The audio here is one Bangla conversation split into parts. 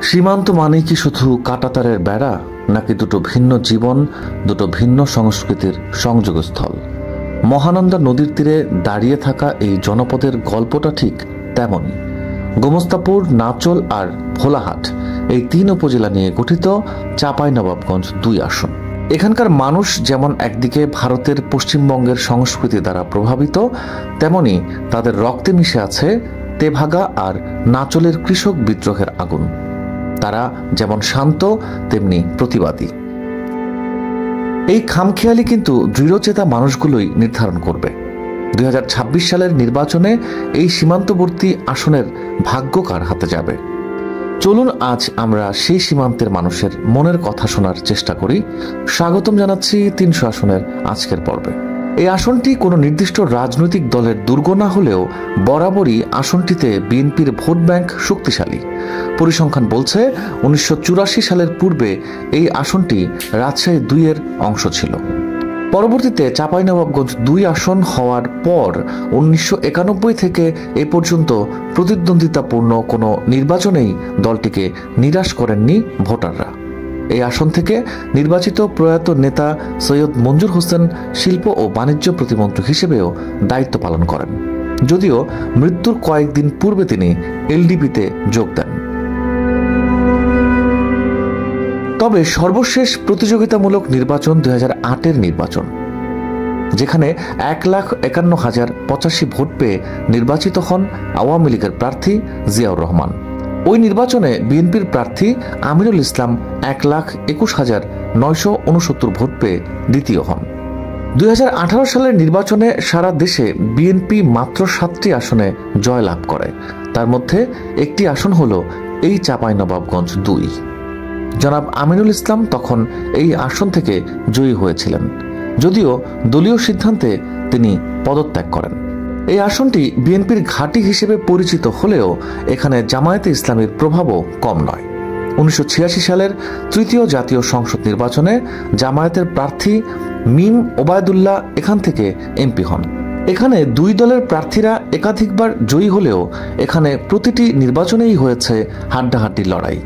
সীমান্ত মানে কি শুধু কাঁটাতারের বেড়া, নাকি দুটো ভিন্ন জীবন, দুটো ভিন্ন সংস্কৃতির সংযোগস্থল? মহানন্দা নদীর তীরে দাঁড়িয়ে থাকা এই জনপদের গল্পটা ঠিক তেমনই। গোমস্তাপুর, নাচল আর ভোলাহাট এই 3 উপজেলা নিয়ে গঠিত চাঁপাইনবাবগঞ্জ 2 আসন। এখানকার মানুষ যেমন একদিকে ভারতের পশ্চিমবঙ্গের সংস্কৃতি দ্বারা প্রভাবিত, তেমনি তাদের রক্তে মিশে আছে তেভাগা আর নাচলের কৃষক বিদ্রোহের আগুন। তারা যেমন শান্ত তেমনি প্রতিবাদী। এই খামখেয়ালি কিন্তু দৃঢ়চেতা মানুষগুলোই নির্ধারণ করবে 2026 সালের নির্বাচনে এই সীমান্তবর্তী আসনের ভাগ্য কার হাতে যাবে। চলুন আজ আমরা সেই সীমান্তের মানুষের মনের কথা শোনার চেষ্টা করি। স্বাগতম জানাচ্ছি 300 আসনের আজকের পর্বে। এই আসনটি কোনো নির্দিষ্ট রাজনৈতিক দলের দুর্গ না হলেও বরাবরই আসনটিতে বিএনপির ভোট ব্যাংক শক্তিশালী। পরিসংখ্যান বলছে 1984 সালের পূর্বে এই আসনটি রাজশাহী 2 এর অংশ ছিল। পরবর্তীতে চাঁপাইনবাবগঞ্জ 2 আসন হওয়ার পর 1991 থেকে এ পর্যন্ত প্রতিদ্বন্দ্বিতাপূর্ণ কোনো নির্বাচনেই দলটিকে নিরাশ করেননি ভোটাররা। এই আসন থেকে নির্বাচিত প্রয়াত নেতা সৈয়দ মঞ্জুর হোসেন শিল্প ও বাণিজ্য প্রতিমন্ত্রী হিসেবেও দায়িত্ব পালন করেন, যদিও মৃত্যুর কয়েকদিন পূর্বে তিনি এলডিপিতে যোগ দেন। তবে সর্বশেষ প্রতিযোগিতামূলক নির্বাচন 2008-এর নির্বাচন, যেখানে 1,51,085 ভোট পেয়ে নির্বাচিত হন আওয়ামী লীগের প্রার্থী জিয়াউর রহমান। ওই নির্বাচনে বিএনপির প্রার্থী আমিনুল ইসলাম 1,21,969 ভোট পেয়ে দ্বিতীয় হন। 2018 সালের নির্বাচনে সারা দেশে বিএনপি মাত্র 7টি আসনে জয়লাভ করে। তার মধ্যে একটি আসন হল এই চাঁপাইনবাবগঞ্জ 2। জনাব আমিনুল ইসলাম তখন এই আসন থেকে জয়ী হয়েছিলেন, যদিও দলীয় সিদ্ধান্তে তিনি পদত্যাগ করেন। এই আসনটি বিএনপির ঘাঁটি হিসেবে পরিচিত হলেও এখানে জামায়াতে ইসলামীর প্রভাবও কম নয়। 1986 সালের 3য় জাতীয় সংসদ নির্বাচনে জামায়াতের প্রার্থী মিম ওবায়দুল্লাহ এখান থেকে এমপি হন। এখানে 2 দলের প্রার্থীরা একাধিকবার জয়ী হলেও এখানে প্রতিটি নির্বাচনেই হয়েছে হাড্ডাহাড্ডি লড়াই।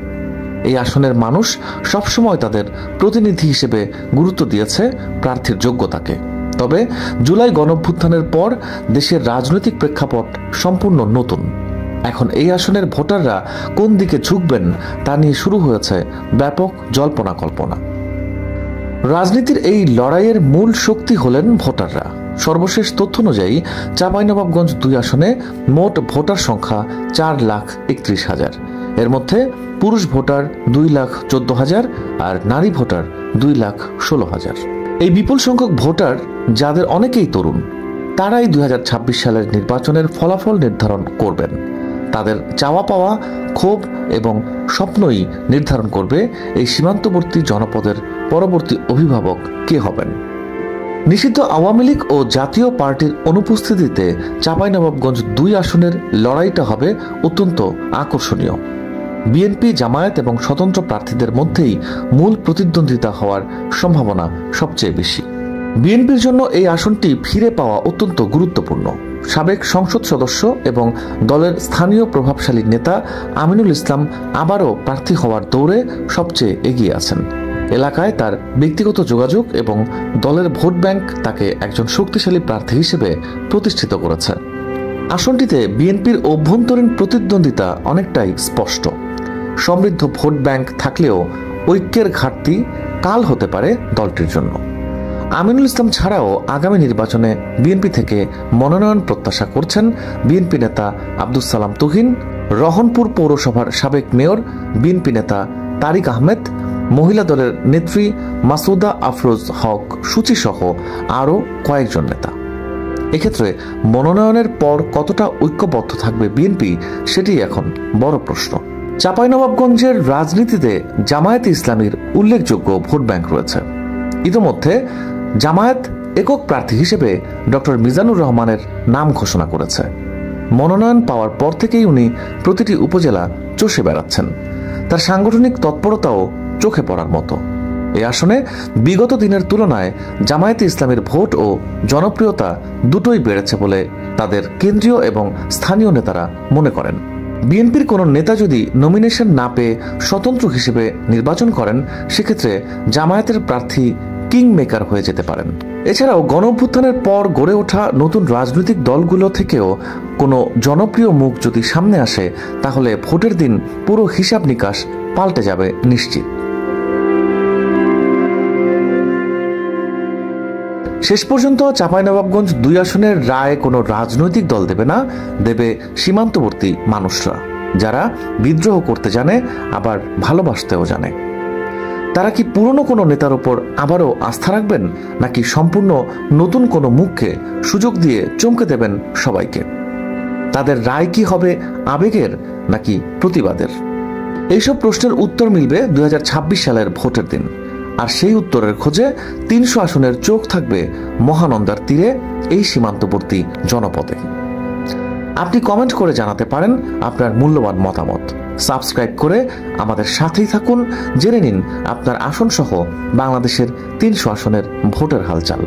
এই আসনের মানুষ সবসময় তাদের প্রতিনিধি হিসেবে গুরুত্ব দিয়েছে প্রার্থীর যোগ্যতাকে। তবে জুলাই গণঅভ্যুত্থানের পর দেশের রাজনৈতিক প্রেক্ষাপট সম্পূর্ণ নতুন। এখন এই আসনের ভোটাররা কোন দিকে ঝুঁকবেন তা নিয়ে শুরু হয়েছে ব্যাপক জল্পনা কল্পনা। রাজনীতির এই লড়াইয়ের মূল শক্তি হলেন ভোটাররা। সর্বশেষ তথ্য অনুযায়ী চাঁপাইনবাবগঞ্জ 2 আসনে মোট ভোটার সংখ্যা 4,31,000। এর মধ্যে পুরুষ ভোটার 2,14,000 আর নারী ভোটার 2,16,000। এই বিপুল সংখ্যক ভোটার, যাদের অনেকেই তরুণ, তারাই 2026 সালের নির্বাচনের ফলাফল নির্ধারণ করবেন। তাদের চাওয়া পাওয়া, ক্ষোভ এবং স্বপ্নই নির্ধারণ করবে এই সীমান্তবর্তী জনপদের পরবর্তী অভিভাবক কে হবেন। নিষিদ্ধ আওয়ামী লীগ ও জাতীয় পার্টির অনুপস্থিতিতে চাঁপাইনবাবগঞ্জ 2 আসনের লড়াইটা হবে অত্যন্ত আকর্ষণীয়। বিএনপি, জামায়াত এবং স্বতন্ত্র প্রার্থীদের মধ্যেই মূল প্রতিদ্বন্দ্বিতা হওয়ার সম্ভাবনা সবচেয়ে বেশি। বিএনপির জন্য এই আসনটি ফিরে পাওয়া অত্যন্ত গুরুত্বপূর্ণ। সাবেক সংসদ সদস্য এবং দলের স্থানীয় প্রভাবশালী নেতা আমিনুল ইসলাম আবারও প্রার্থী হওয়ার দৌড়ে সবচেয়ে এগিয়ে আছেন। এলাকায় তার ব্যক্তিগত যোগাযোগ এবং দলের ভোট ব্যাংক তাকে একজন শক্তিশালী প্রার্থী হিসেবে প্রতিষ্ঠিত করেছে। আসনটিতে বিএনপির অভ্যন্তরীণ প্রতিদ্বন্দ্বিতা অনেকটাই স্পষ্ট। সমৃদ্ধ ভোট ব্যাংক থাকলেও ঐক্যের ঘাটতি কাল হতে পারে দলটির জন্য। আমিনুল ইসলাম ছাড়াও আগামী নির্বাচনে বিএনপি থেকে মনোনয়ন প্রত্যাশা করছেন বিএনপি নেতা আব্দুস সালাম তুহিন, রহনপুর পৌরসভার সাবেক মেয়র বিএনপি নেতা তারিক আহমেদ, মহিলা দলের নেত্রী মাসুদা আফরোজ হক সূচি সহ আরও কয়েকজন নেতা। এক্ষেত্রে মনোনয়নের পর কতটা ঐক্যবদ্ধ থাকবে বিএনপি, সেটি এখন বড় প্রশ্ন। চাঁপাইনবাবগঞ্জের রাজনীতিতে জামায়াতে ইসলামীর উল্লেখযোগ্য ভোট ব্যাংক রয়েছে। ইতোমধ্যে জামায়াত একক প্রার্থী হিসেবে ডক্টর মিজানুর রহমানের নাম ঘোষণা করেছে। মনোনয়ন পাওয়ার পর থেকেই উনি প্রতিটি উপজেলা চষে বেড়াচ্ছেন। তার সাংগঠনিক তৎপরতাও চোখে পড়ার মতো। এই আসনে বিগত দিনের তুলনায় জামায়াতে ইসলামীর ভোট ও জনপ্রিয়তা দুটোই বেড়েছে বলে তাদের কেন্দ্রীয় এবং স্থানীয় নেতারা মনে করেন। বিএনপির কোনো নেতা যদি নমিনেশন না পেয়ে স্বতন্ত্র হিসেবে নির্বাচন করেন, সেক্ষেত্রে জামায়াতের প্রার্থী কিং মেকার হয়ে যেতে পারেন। এছাড়াও গণঅভ্যুত্থানের পর গড়ে ওঠা নতুন রাজনৈতিক দলগুলো থেকেও কোনো জনপ্রিয় মুখ যদি সামনে আসে, তাহলে ভোটের দিন পুরো হিসাব নিকাশ পাল্টে যাবে নিশ্চিত। শেষ পর্যন্ত চাঁপাইনবাবগঞ্জ 2 আসনের রায় কোনো রাজনৈতিক দল দেবে না, দেবে সীমান্তবর্তী মানুষরা, যারা বিদ্রোহ করতে জানে, আবার ভালোবাসতেও জানে। তারা কি পুরনো কোনো নেতার উপর আবারও আস্থা রাখবেন, নাকি সম্পূর্ণ নতুন কোনো মুখকে সুযোগ দিয়ে চমকে দেবেন সবাইকে? তাদের রায় কি হবে আবেগের নাকি প্রতিবাদের? এইসব প্রশ্নের উত্তর মিলবে 2026 সালের ভোটের দিন। আর সেই উত্তরের খোঁজে 300 আসনের চোখ থাকবে মহানন্দার তীরে, এই সীমান্তবর্তী জনপদে। আপনি কমেন্ট করে জানাতে পারেন আপনার মূল্যবান মতামত। সাবস্ক্রাইব করে আমাদের সাথেই থাকুন, জেনে নিন আপনার আসন সহ বাংলাদেশের 300 আসনের ভোটের হালচাল।